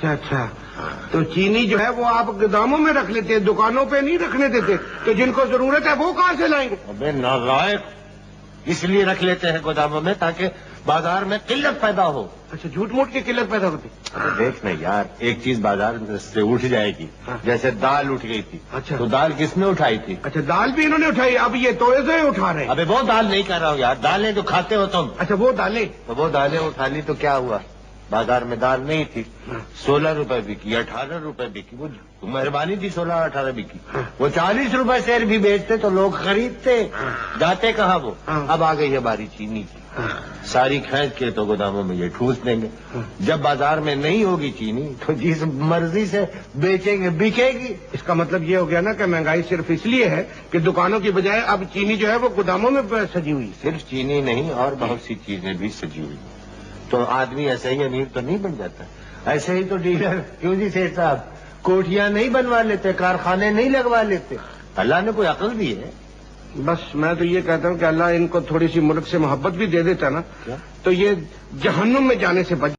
اچھا اچھا، تو چینی جو ہے وہ آپ گوداموں میں رکھ لیتے ہیں، دکانوں پہ نہیں رکھنے دیتے؟ تو جن کو ضرورت ہے وہ کہاں سے لائیں گے؟ ابے نالائق، اس لیے رکھ لیتے ہیں گوداموں میں تاکہ بازار میں قلت پیدا ہو۔ اچھا، جھوٹ موٹ کی قلت پیدا ہوتی؟ دیکھ نا یار، ایک چیز بازار سے اٹھ جائے گی، جیسے دال اٹھ گئی تھی، اچھا تو دال کس نے اٹھائی تھی؟ اچھا، دال بھی انہوں نے اٹھائی، اب یہ توڑے سے اٹھا رہے ہیں؟ ابے وہ دال نہیں کر رہا ہوں یار، دالیں جو کھاتے ہو تم، اچھا وہ دالیں، تو وہ دالیں اٹھا لی تو کیا ہوا؟ بازار میں دال نہیں تھی، 16 روپے بکی، 18 روپے بکی، وہ مہربانی تھی 16-18 بکی، وہ 40 روپے سیر بھی بیچتے تو لوگ خریدتے، جاتے کہاں وہ؟ اب آ گئی ہے باری چینی کی، ساری کھینچ کے تو گوداموں میں یہ ٹھوس دیں گے، جب بازار میں نہیں ہوگی چینی تو جس مرضی سے بیچیں گے بکے گی۔ اس کا مطلب یہ ہو گیا نا کہ مہنگائی صرف اس لیے ہے کہ دکانوں کی بجائے اب چینی جو ہے وہ گوداموں میں سجی ہوئی ہے۔ صرف چینی نہیں اور بہت سی چیزیں بھی سجی ہوئی، تو آدمی ایسے ہی امیر تو نہیں بن جاتا، ایسے ہی تو ڈیلر کیوں جی سیٹھ صاحب کوٹیاں نہیں بنوا لیتے، کارخانے نہیں لگوا لیتے، اللہ نے کوئی عقل دی ہے۔ بس میں تو یہ کہتا ہوں کہ اللہ ان کو تھوڑی سی ملک سے محبت بھی دے دیتا نا، تو یہ جہنم میں جانے سے بچ